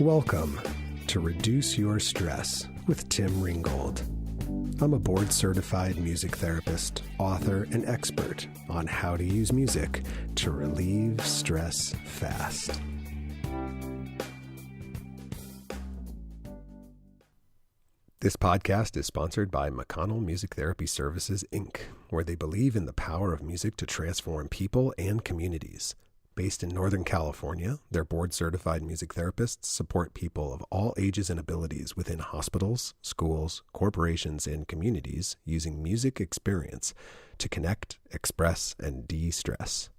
Welcome to Reduce Your Stress with Tim Ringgold. I'm a board-certified music therapist, author, and expert on how to use music to relieve stress fast. This podcast is sponsored by McConnell Music Therapy Services, Inc., where they believe in the power of music to transform people and communities. Based in Northern California, their board-certified music therapists support people of all ages and abilities within hospitals, schools, corporations, and communities using music experience to connect, express, and de-stress.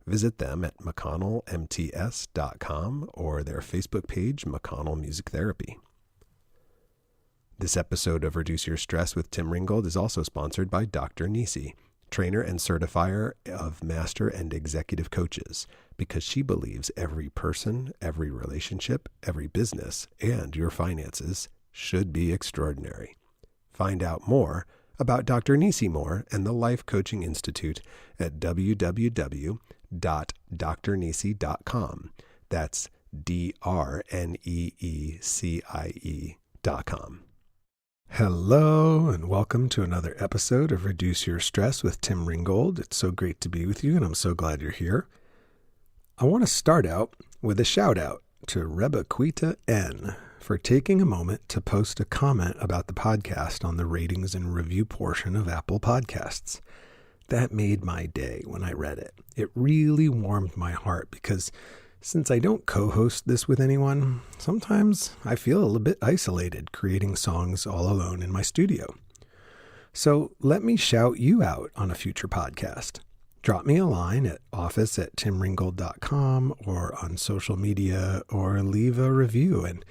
Visit them at mcconnellmts.com or their Facebook page, McConnell Music Therapy. This episode of Reduce Your Stress with Tim Ringgold is also sponsored by Dr. Nisi, trainer and certifier of master and executive coaches, because she believes every person, every relationship, every business, and your finances should be extraordinary. Find out more about Dr. Nisi Moore and the Life Coaching Institute at www.drnisi.com. That's DRNEECIE.com. Hello, and welcome to another episode of Reduce Your Stress with Tim Ringgold. It's so great to be with you, and I'm so glad you're here. I want to start out with a shout out to Rebequita N for taking a moment to post a comment about the podcast on the ratings and review portion of Apple Podcasts. That made my day when I read it. It really warmed my heart because since I don't co-host this with anyone, sometimes I feel a little bit isolated creating songs all alone in my studio. So let me shout you out on a future podcast. Drop me a line at office@timringgold.com or on social media, or leave a review and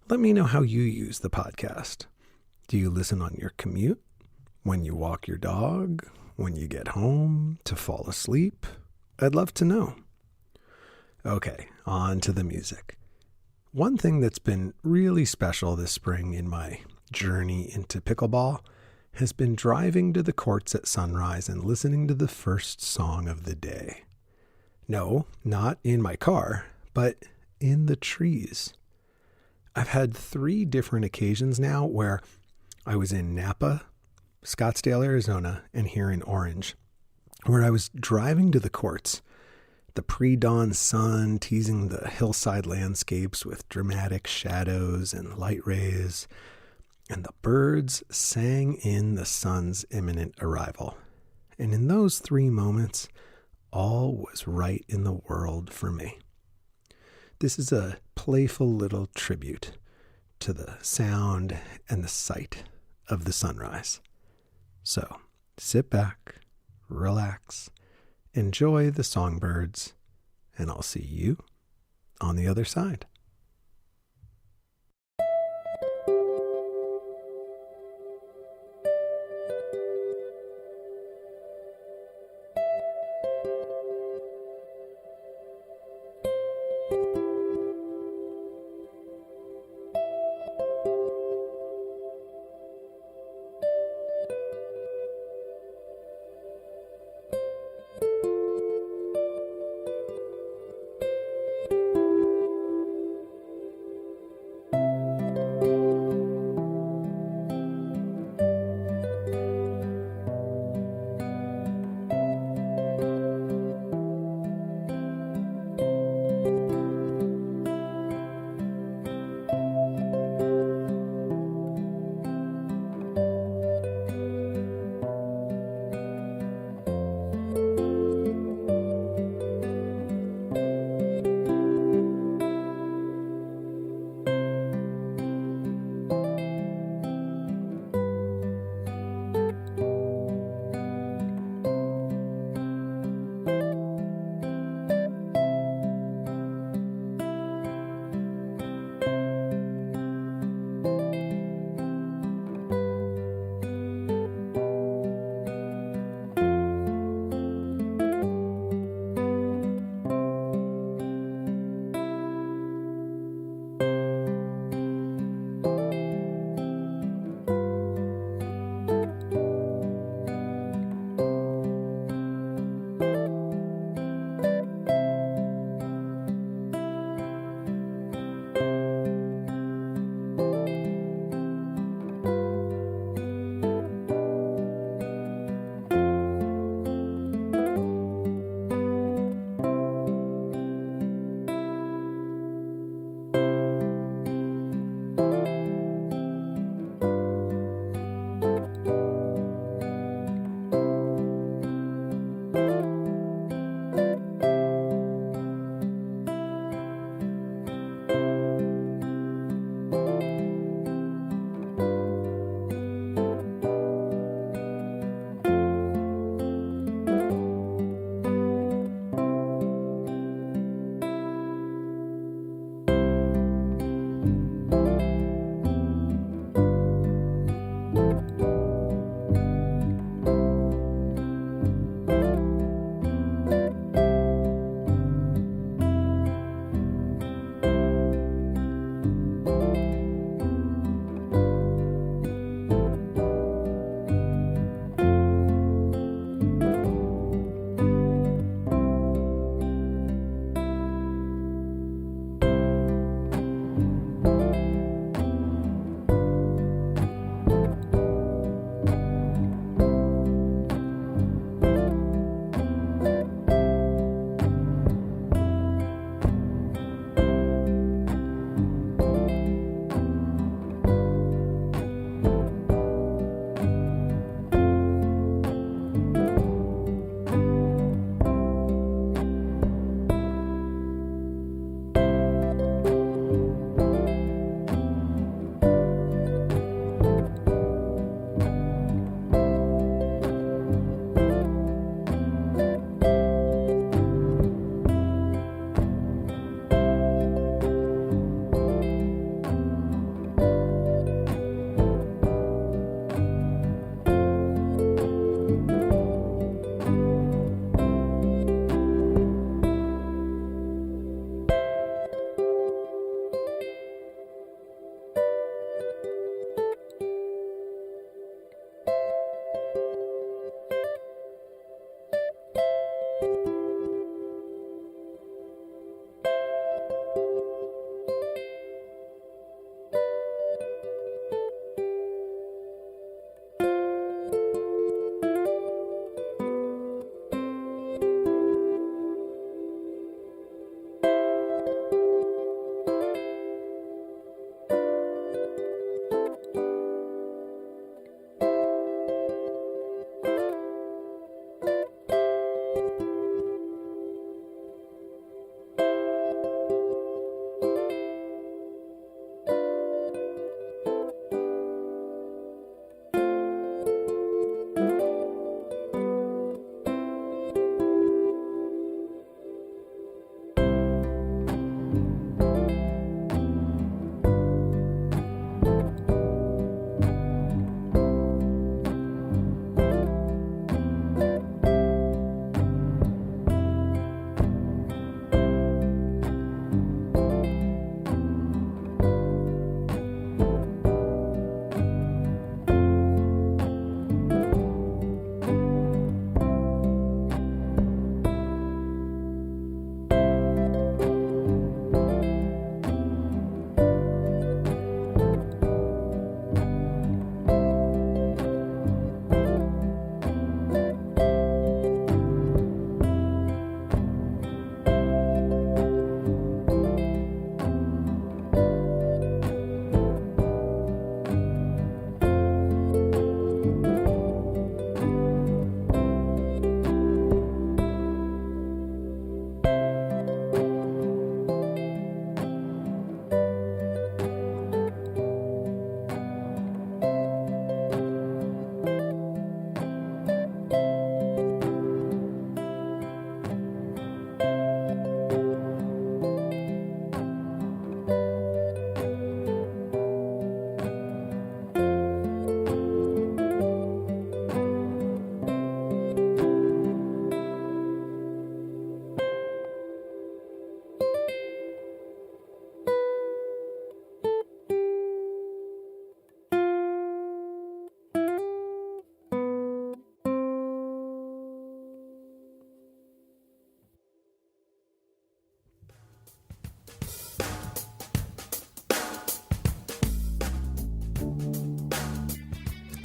let me know how you use the podcast. Do you listen on your commute, when you walk your dog, when you get home, to fall asleep? I'd love to know. Okay, on to the music. One thing that's been really special this spring in my journey into pickleball has been driving to the courts at sunrise and listening to the first song of the day. No, not in my car, but in the trees. I've had 3 different occasions now where I was in Napa, Scottsdale, Arizona, and here in Orange, where I was driving to the courts. The pre-dawn sun teasing the hillside landscapes with dramatic shadows and light rays, and the birds sang in the sun's imminent arrival. And in those 3 moments, all was right in the world for me. This is a playful little tribute to the sound and the sight of the sunrise. So sit back, relax, enjoy the songbirds, and I'll see you on the other side.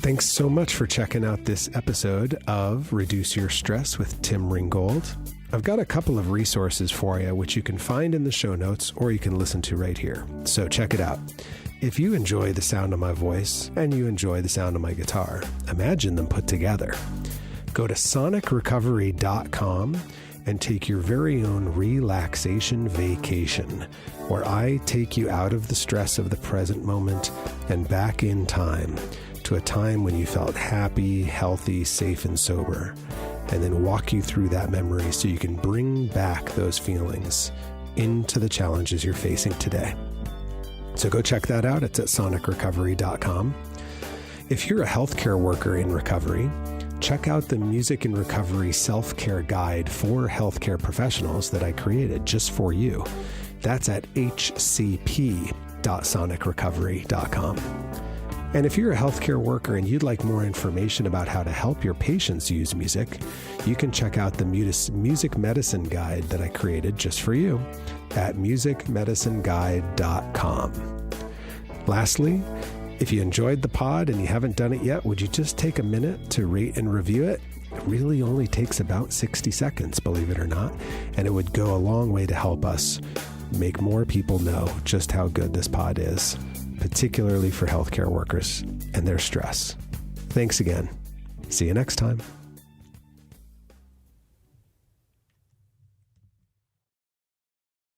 Thanks so much for checking out this episode of Reduce Your Stress with Tim Ringgold. I've got a couple of resources for you, which you can find in the show notes or you can listen to right here. So check it out. If you enjoy the sound of my voice and you enjoy the sound of my guitar, imagine them put together. Go to sonicrecovery.com and take your very own relaxation vacation, where I take you out of the stress of the present moment and back in time to a time when you felt happy, healthy, safe, and sober, and then walk you through that memory so you can bring back those feelings into the challenges you're facing today. So go check that out. It's at sonicrecovery.com. If you're a healthcare worker in recovery, check out the Music in Recovery Self-Care Guide for healthcare professionals that I created just for you. That's at hcp.sonicrecovery.com. And if you're a healthcare worker and you'd like more information about how to help your patients use music, you can check out the Music Medicine Guide that I created just for you at musicmedicineguide.com. Lastly, if you enjoyed the pod and you haven't done it yet, would you just take a minute to rate and review it? It really only takes about 60 seconds, believe it or not, and it would go a long way to help us make more people know just how good this pod is, particularly for healthcare workers and their stress. Thanks again. See you next time.